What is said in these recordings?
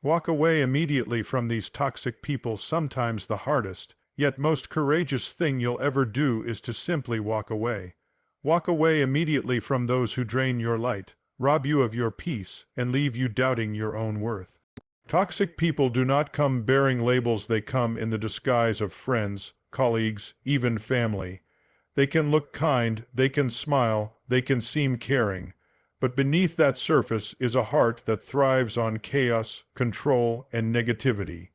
Walk away immediately from these toxic people. Sometimes the hardest, yet most courageous thing you'll ever do is to simply walk away. Walk away immediately from those who drain your light, rob you of your peace, and leave you doubting your own worth. Toxic people do not come bearing labels. They come in the disguise of friends, colleagues, even family. They can look kind, they can smile, they can seem caring. But beneath that surface is a heart that thrives on chaos, control, and negativity.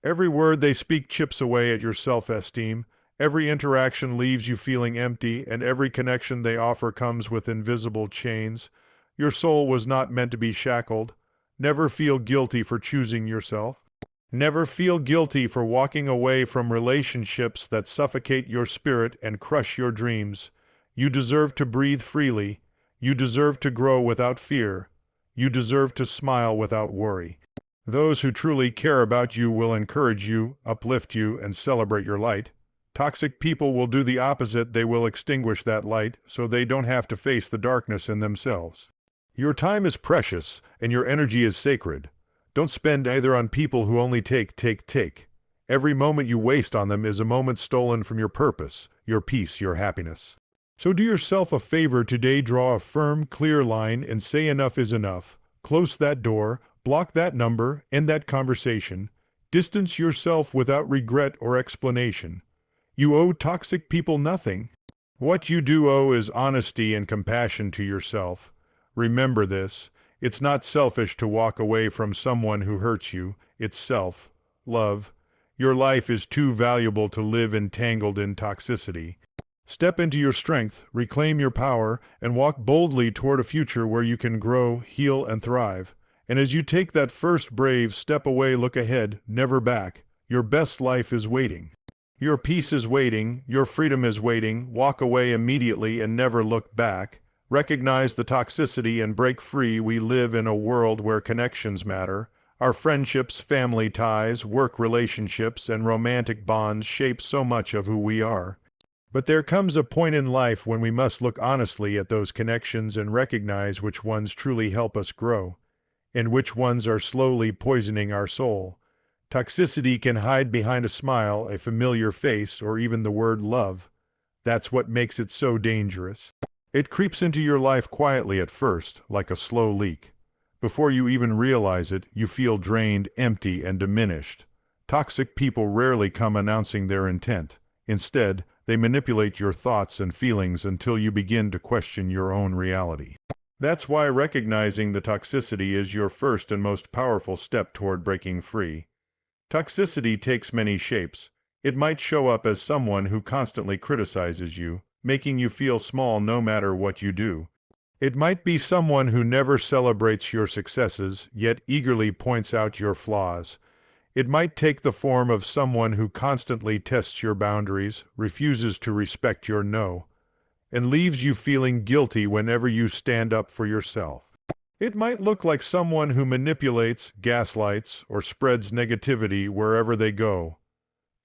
Every word they speak chips away at your self-esteem. Every interaction leaves you feeling empty, and every connection they offer comes with invisible chains. Your soul was not meant to be shackled. Never feel guilty for choosing yourself. Never feel guilty for walking away from relationships that suffocate your spirit and crush your dreams. You deserve to breathe freely. You deserve to grow without fear. You deserve to smile without worry. Those who truly care about you will encourage you, uplift you, and celebrate your light. Toxic people will do the opposite. They will extinguish that light so they don't have to face the darkness in themselves. Your time is precious, and your energy is sacred. Don't spend either on people who only take. Every moment you waste on them is a moment stolen from your purpose, your peace, your happiness. So do yourself a favor today. Draw a firm, clear line and say enough is enough. Close that door, block that number, end that conversation. Distance yourself without regret or explanation. You owe toxic people nothing. What you do owe is honesty and compassion to yourself. Remember this, it's not selfish to walk away from someone who hurts you. It's self-love. Your life is too valuable to live entangled in toxicity. Step into your strength, reclaim your power, and walk boldly toward a future where you can grow, heal, and thrive. And as you take that first brave step away, look ahead, never back. Your best life is waiting. Your peace is waiting. Your freedom is waiting. Walk away immediately and never look back. Recognize the toxicity and break free. We live in a world where connections matter. Our friendships, family ties, work relationships, and romantic bonds shape so much of who we are. But there comes a point in life when we must look honestly at those connections and recognize which ones truly help us grow, and which ones are slowly poisoning our soul. Toxicity can hide behind a smile, a familiar face, or even the word love. That's what makes it so dangerous. It creeps into your life quietly at first, like a slow leak. Before you even realize it, you feel drained, empty, and diminished. Toxic people rarely come announcing their intent. Instead, they manipulate your thoughts and feelings until you begin to question your own reality. That's why recognizing the toxicity is your first and most powerful step toward breaking free. Toxicity takes many shapes. It might show up as someone who constantly criticizes you, making you feel small no matter what you do. It might be someone who never celebrates your successes, yet eagerly points out your flaws. It might take the form of someone who constantly tests your boundaries, refuses to respect your no, and leaves you feeling guilty whenever you stand up for yourself. It might look like someone who manipulates, gaslights, or spreads negativity wherever they go.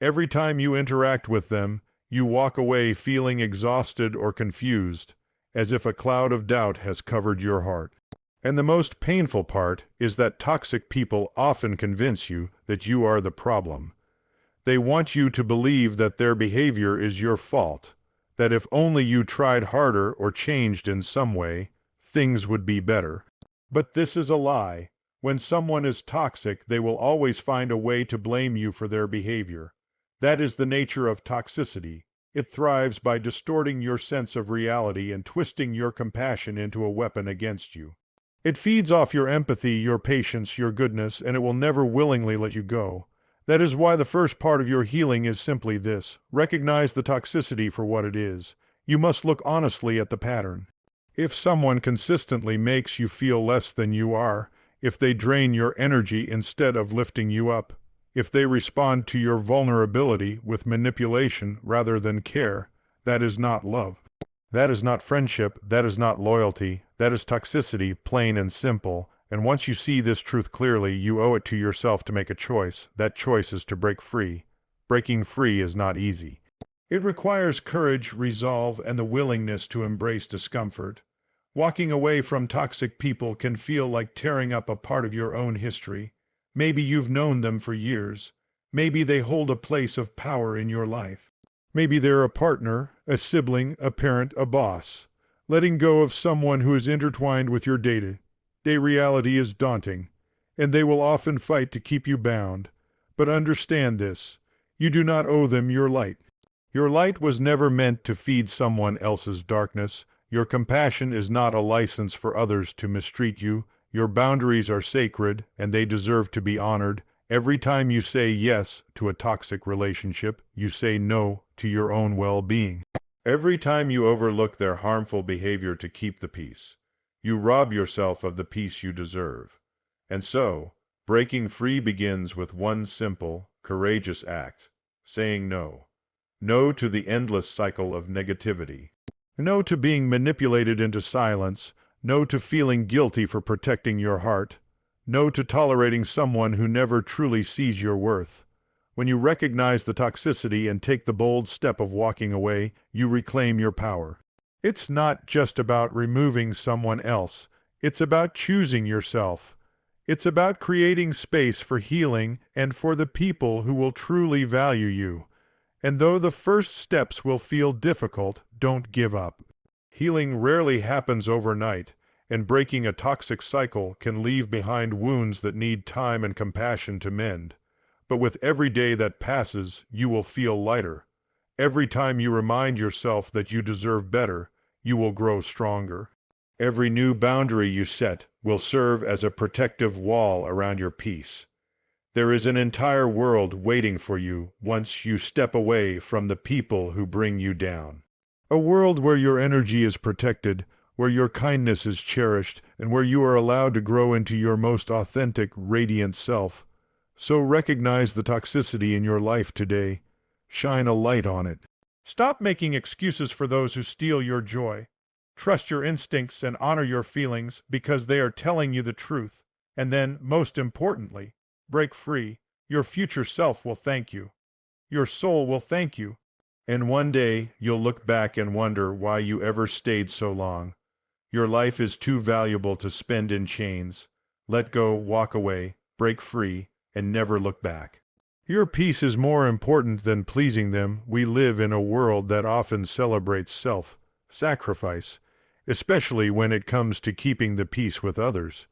Every time you interact with them, you walk away feeling exhausted or confused, as if a cloud of doubt has covered your heart. And the most painful part is that toxic people often convince you that you are the problem. They want you to believe that their behavior is your fault, that if only you tried harder or changed in some way, things would be better. But this is a lie. When someone is toxic, they will always find a way to blame you for their behavior. That is the nature of toxicity. It thrives by distorting your sense of reality and twisting your compassion into a weapon against you. It feeds off your empathy, your patience, your goodness, and it will never willingly let you go. That is why the first part of your healing is simply this: recognize the toxicity for what it is. You must look honestly at the pattern. If someone consistently makes you feel less than you are, if they drain your energy instead of lifting you up, if they respond to your vulnerability with manipulation rather than care, that is not love. That is not friendship, that is not loyalty, that is toxicity, plain and simple. And once you see this truth clearly, you owe it to yourself to make a choice. That choice is to break free. Breaking free is not easy. It requires courage, resolve, and the willingness to embrace discomfort. Walking away from toxic people can feel like tearing up a part of your own history. Maybe you've known them for years. Maybe they hold a place of power in your life. Maybe they're a partner, a sibling, a parent, a boss. Letting go of someone who is intertwined with your day-to-day reality is daunting, and they will often fight to keep you bound. But understand this: you do not owe them your light. Your light was never meant to feed someone else's darkness. Your compassion is not a license for others to mistreat you. Your boundaries are sacred, and they deserve to be honored. Every time you say yes to a toxic relationship, you say no to your own well-being. Every time you overlook their harmful behavior to keep the peace, you rob yourself of the peace you deserve. And so, breaking free begins with one simple, courageous act: saying no. No to the endless cycle of negativity. No to being manipulated into silence. No to feeling guilty for protecting your heart. No to tolerating someone who never truly sees your worth. When you recognize the toxicity and take the bold step of walking away, you reclaim your power. It's not just about removing someone else. It's about choosing yourself. It's about creating space for healing and for the people who will truly value you. And though the first steps will feel difficult, don't give up. Healing rarely happens overnight, and breaking a toxic cycle can leave behind wounds that need time and compassion to mend. But with every day that passes, you will feel lighter. Every time you remind yourself that you deserve better, you will grow stronger. Every new boundary you set will serve as a protective wall around your peace. There is an entire world waiting for you once you step away from the people who bring you down. A world where your energy is protected, where your kindness is cherished, and where you are allowed to grow into your most authentic, radiant self. So recognize the toxicity in your life today. Shine a light on it. Stop making excuses for those who steal your joy. Trust your instincts and honor your feelings because they are telling you the truth. And then, most importantly, break free. Your future self will thank you. Your soul will thank you. And one day, you'll look back and wonder why you ever stayed so long. Your life is too valuable to spend in chains. Let go, walk away, break free, and never look back. Your peace is more important than pleasing them. We live in a world that often celebrates self-sacrifice, especially when it comes to keeping the peace with others.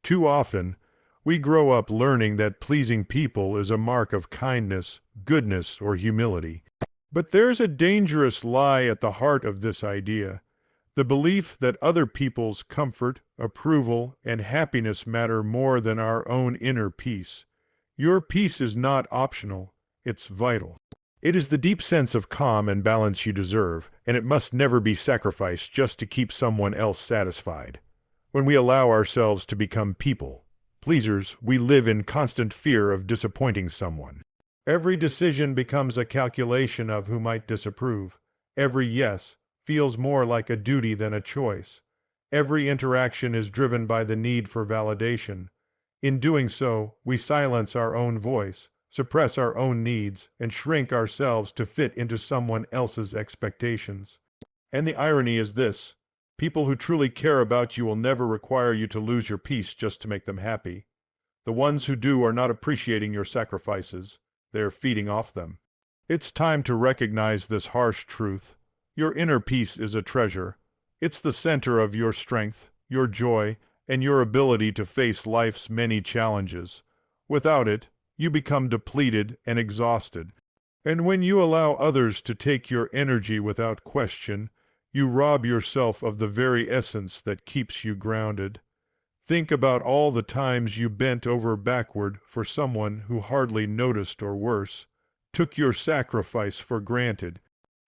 Too often, we grow up learning that pleasing people is a mark of kindness, goodness, or humility. But there's a dangerous lie at the heart of this idea: the belief that other people's comfort, approval, and happiness matter more than our own inner peace. Your peace is not optional, it's vital. It is the deep sense of calm and balance you deserve, and it must never be sacrificed just to keep someone else satisfied. When we allow ourselves to become people-pleasers, we live in constant fear of disappointing someone. Every decision becomes a calculation of who might disapprove. Every yes feels more like a duty than a choice. Every interaction is driven by the need for validation. In doing so, we silence our own voice, suppress our own needs, and shrink ourselves to fit into someone else's expectations. And the irony is this: people who truly care about you will never require you to lose your peace just to make them happy. The ones who do are not appreciating your sacrifices, they're feeding off them. It's time to recognize this harsh truth. Your inner peace is a treasure. It's the center of your strength, your joy, and your ability to face life's many challenges. Without it, you become depleted and exhausted. And when you allow others to take your energy without question, you rob yourself of the very essence that keeps you grounded. Think about all the times you bent over backward for someone who hardly noticed, or worse, took your sacrifice for granted.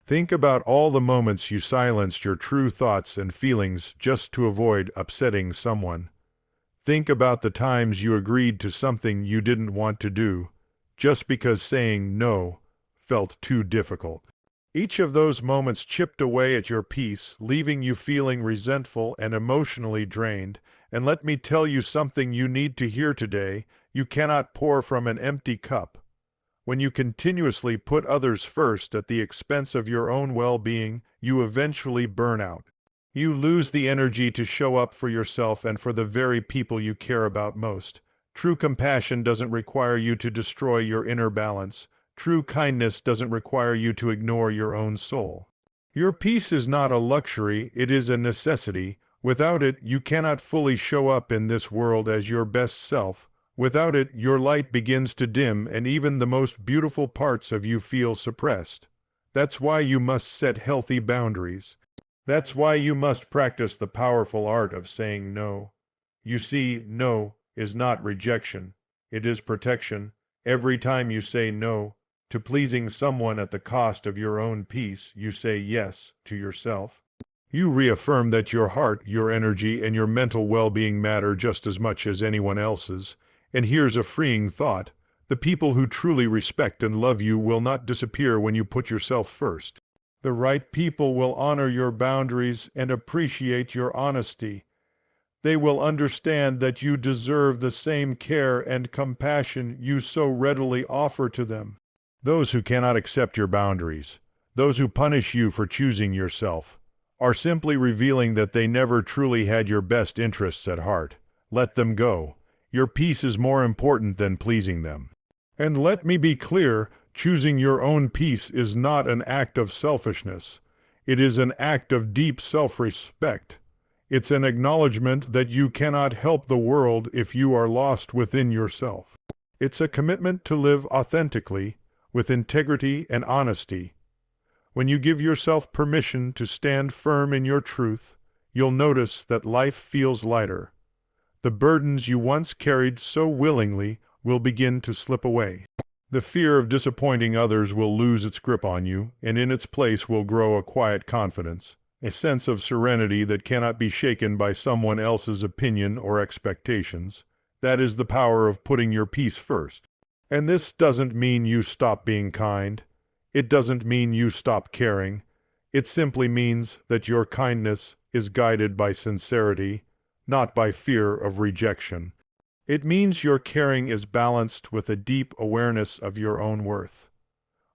Think about all the moments you silenced your true thoughts and feelings just to avoid upsetting someone. Think about the times you agreed to something you didn't want to do, just because saying no felt too difficult. Each of those moments chipped away at your peace, leaving you feeling resentful and emotionally drained. And let me tell you something you need to hear today: you cannot pour from an empty cup. When you continuously put others first at the expense of your own well-being, you eventually burn out. You lose the energy to show up for yourself and for the very people you care about most. True compassion doesn't require you to destroy your inner balance. True kindness doesn't require you to ignore your own soul. Your peace is not a luxury, it is a necessity. Without it, you cannot fully show up in this world as your best self. Without it, your light begins to dim and even the most beautiful parts of you feel suppressed. That's why you must set healthy boundaries. That's why you must practice the powerful art of saying no. You see, no is not rejection. It is protection. Every time you say no to pleasing someone at the cost of your own peace, you say yes to yourself. You reaffirm that your heart, your energy, and your mental well-being matter just as much as anyone else's. And here's a freeing thought. The people who truly respect and love you will not disappear when you put yourself first. The right people will honor your boundaries and appreciate your honesty. They will understand that you deserve the same care and compassion you so readily offer to them. Those who cannot accept your boundaries, those who punish you for choosing yourself, are simply revealing that they never truly had your best interests at heart. Let them go. Your peace is more important than pleasing them. And let me be clear, choosing your own peace is not an act of selfishness. It is an act of deep self-respect. It's an acknowledgement that you cannot help the world if you are lost within yourself. It's a commitment to live authentically, with integrity and honesty. When you give yourself permission to stand firm in your truth, you'll notice that life feels lighter. The burdens you once carried so willingly will begin to slip away. The fear of disappointing others will lose its grip on you, and in its place will grow a quiet confidence, a sense of serenity that cannot be shaken by someone else's opinion or expectations. That is the power of putting your peace first. And this doesn't mean you stop being kind. It doesn't mean you stop caring. It simply means that your kindness is guided by sincerity, not by fear of rejection. It means your caring is balanced with a deep awareness of your own worth.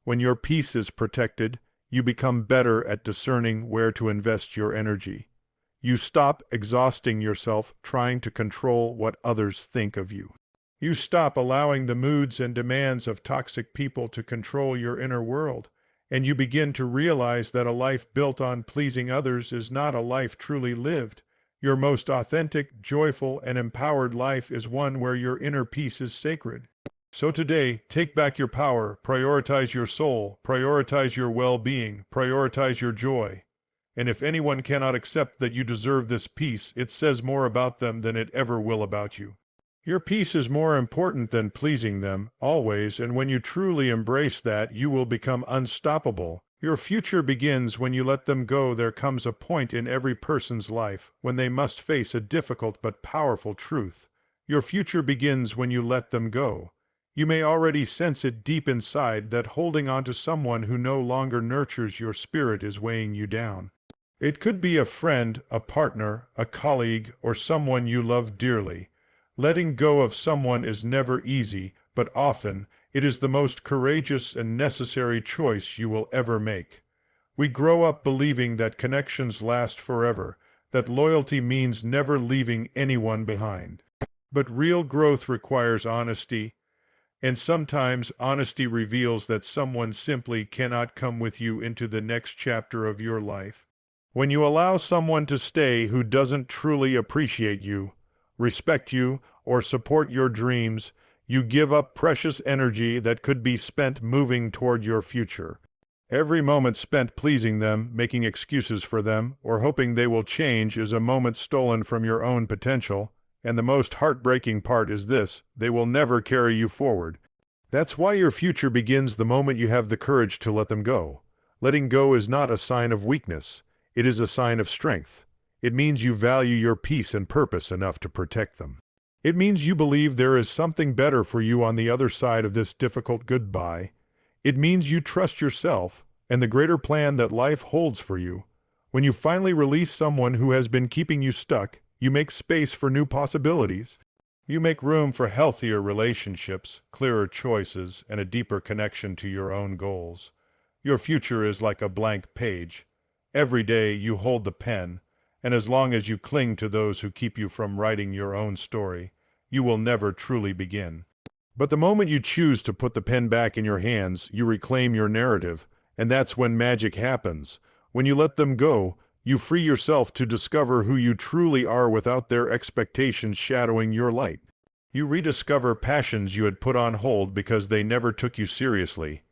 When your peace is protected, you become better at discerning where to invest your energy. You stop exhausting yourself trying to control what others think of you. You stop allowing the moods and demands of toxic people to control your inner world, and you begin to realize that a life built on pleasing others is not a life truly lived. Your most authentic, joyful, and empowered life is one where your inner peace is sacred. So today, take back your power, prioritize your soul, prioritize your well-being, prioritize your joy. And if anyone cannot accept that you deserve this peace, it says more about them than it ever will about you. Your peace is more important than pleasing them, always, and when you truly embrace that, you will become unstoppable. Your future begins when you let them go. There comes a point in every person's life when they must face a difficult but powerful truth. Your future begins when you let them go. You may already sense it deep inside that holding on to someone who no longer nurtures your spirit is weighing you down. It could be a friend, a partner, a colleague, or someone you love dearly. Letting go of someone is never easy, but often it is the most courageous and necessary choice you will ever make. We grow up believing that connections last forever, that loyalty means never leaving anyone behind. But real growth requires honesty, and sometimes honesty reveals that someone simply cannot come with you into the next chapter of your life. When you allow someone to stay who doesn't truly appreciate you, respect you, or support your dreams, you give up precious energy that could be spent moving toward your future. Every moment spent pleasing them, making excuses for them, or hoping they will change is a moment stolen from your own potential. And the most heartbreaking part is this: they will never carry you forward. That's why your future begins the moment you have the courage to let them go. Letting go is not a sign of weakness. It is a sign of strength. It means you value your peace and purpose enough to protect them. It means you believe there is something better for you on the other side of this difficult goodbye. It means you trust yourself and the greater plan that life holds for you. When you finally release someone who has been keeping you stuck, you make space for new possibilities. You make room for healthier relationships, clearer choices, and a deeper connection to your own goals. Your future is like a blank page. Every day you hold the pen, and as long as you cling to those who keep you from writing your own story, you will never truly begin. But the moment you choose to put the pen back in your hands, you reclaim your narrative, and that's when magic happens. When you let them go, you free yourself to discover who you truly are without their expectations shadowing your light. You rediscover passions you had put on hold because they never took you seriously.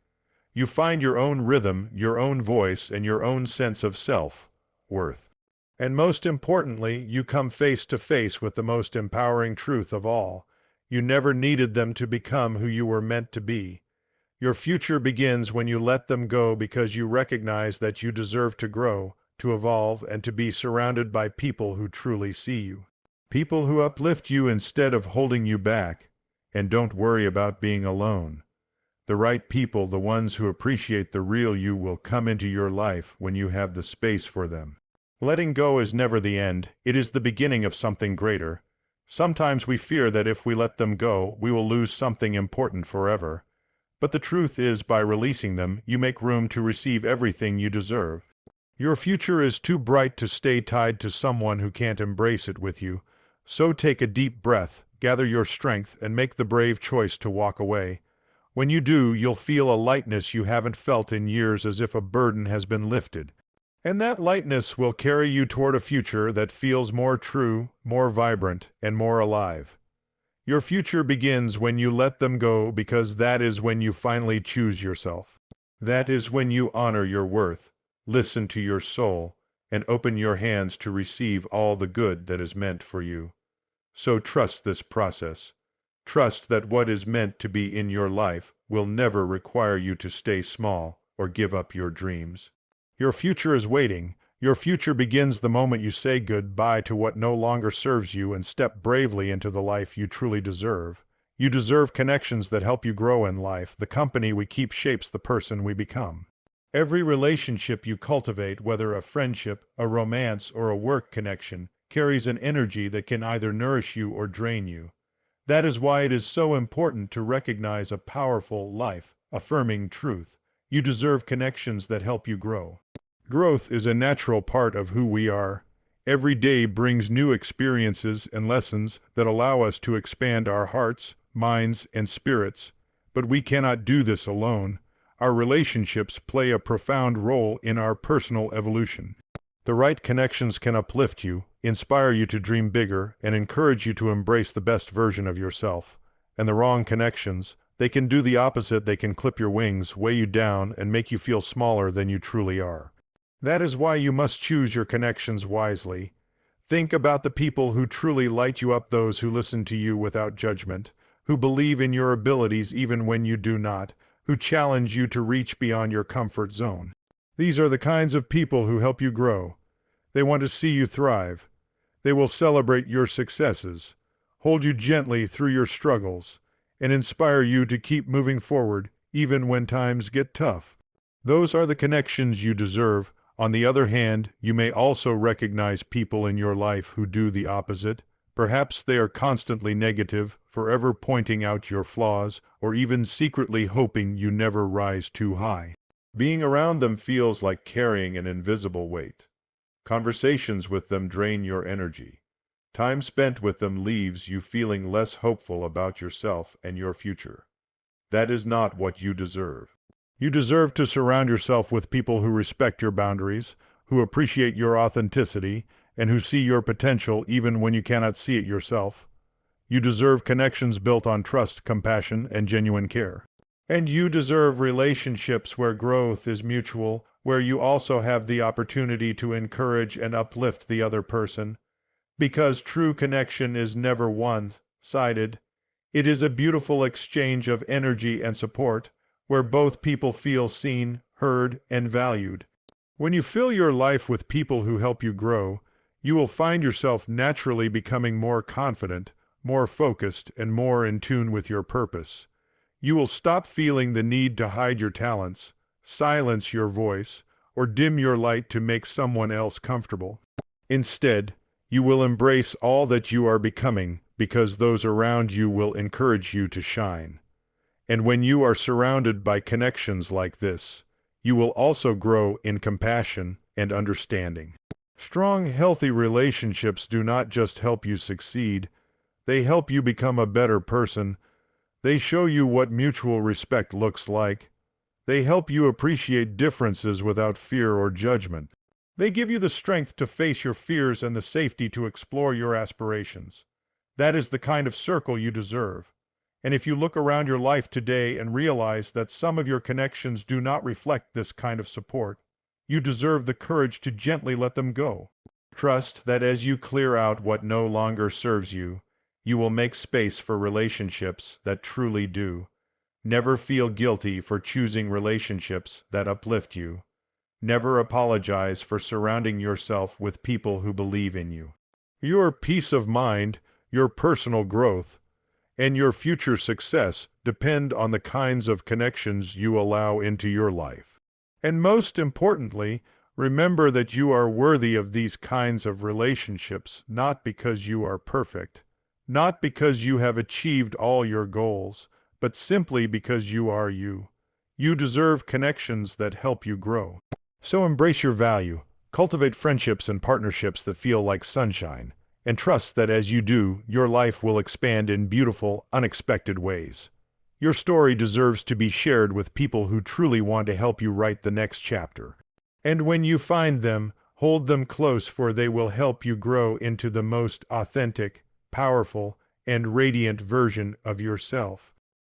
You find your own rhythm, your own voice, and your own sense of self-worth. And most importantly, you come face to face with the most empowering truth of all. You never needed them to become who you were meant to be. Your future begins when you let them go because you recognize that you deserve to grow, to evolve, and to be surrounded by people who truly see you. People who uplift you instead of holding you back. And don't worry about being alone. The right people, the ones who appreciate the real you, will come into your life when you have the space for them. Letting go is never the end. It is the beginning of something greater. Sometimes we fear that if we let them go, we will lose something important forever. But the truth is, by releasing them, you make room to receive everything you deserve. Your future is too bright to stay tied to someone who can't embrace it with you. So take a deep breath, gather your strength, and make the brave choice to walk away. When you do, you'll feel a lightness you haven't felt in years, as if a burden has been lifted. And that lightness will carry you toward a future that feels more true, more vibrant, and more alive. Your future begins when you let them go, because that is when you finally choose yourself. That is when you honor your worth, listen to your soul, and open your hands to receive all the good that is meant for you. So trust this process. Trust that what is meant to be in your life will never require you to stay small or give up your dreams. Your future is waiting. Your future begins the moment you say goodbye to what no longer serves you and step bravely into the life you truly deserve. You deserve connections that help you grow in life. The company we keep shapes the person we become. Every relationship you cultivate, whether a friendship, a romance, or a work connection, carries an energy that can either nourish you or drain you. That is why it is so important to recognize a powerful, life-affirming truth. You deserve connections that help you grow. Growth is a natural part of who we are. Every day brings new experiences and lessons that allow us to expand our hearts, minds, and spirits. But we cannot do this alone. Our relationships play a profound role in our personal evolution. The right connections can uplift you, inspire you to dream bigger, and encourage you to embrace the best version of yourself. And the wrong connections, they can do the opposite. They can clip your wings, weigh you down, and make you feel smaller than you truly are. That is why you must choose your connections wisely. Think about the people who truly light you up, those who listen to you without judgment, who believe in your abilities even when you do not, who challenge you to reach beyond your comfort zone. These are the kinds of people who help you grow. They want to see you thrive. They will celebrate your successes, hold you gently through your struggles, and inspire you to keep moving forward even when times get tough. Those are the connections you deserve. On the other hand, you may also recognize people in your life who do the opposite. Perhaps they are constantly negative, forever pointing out your flaws, or even secretly hoping you never rise too high. Being around them feels like carrying an invisible weight. Conversations with them drain your energy. Time spent with them leaves you feeling less hopeful about yourself and your future. That is not what you deserve. You deserve to surround yourself with people who respect your boundaries, who appreciate your authenticity, and who see your potential even when you cannot see it yourself. You deserve connections built on trust, compassion, and genuine care. And you deserve relationships where growth is mutual, where you also have the opportunity to encourage and uplift the other person. Because true connection is never one-sided. It is a beautiful exchange of energy and support, where both people feel seen, heard, and valued. When you fill your life with people who help you grow, you will find yourself naturally becoming more confident, more focused, and more in tune with your purpose. You will stop feeling the need to hide your talents, silence your voice, or dim your light to make someone else comfortable. Instead, you will embrace all that you are becoming, because those around you will encourage you to shine. And when you are surrounded by connections like this, you will also grow in compassion and understanding. Strong, healthy relationships do not just help you succeed, They help you become a better person. They show you what mutual respect looks like. They help you appreciate differences without fear or judgment. They give you the strength to face your fears and the safety to explore your aspirations. That is the kind of circle you deserve. And if you look around your life today and realize that some of your connections do not reflect this kind of support, you deserve the courage to gently let them go. Trust that as you clear out what no longer serves you, you will make space for relationships that truly do. Never feel guilty for choosing relationships that uplift you. Never apologize for surrounding yourself with people who believe in you. Your peace of mind, your personal growth, and your future success depend on the kinds of connections you allow into your life. And most importantly, remember that you are worthy of these kinds of relationships not because you are perfect, not because you have achieved all your goals, but simply because you are you. You deserve connections that help you grow. So embrace your value, cultivate friendships and partnerships that feel like sunshine, and trust that as you do, your life will expand in beautiful, unexpected ways. Your story deserves to be shared with people who truly want to help you write the next chapter. And when you find them, hold them close, for they will help you grow into the most authentic, powerful, and radiant version of yourself.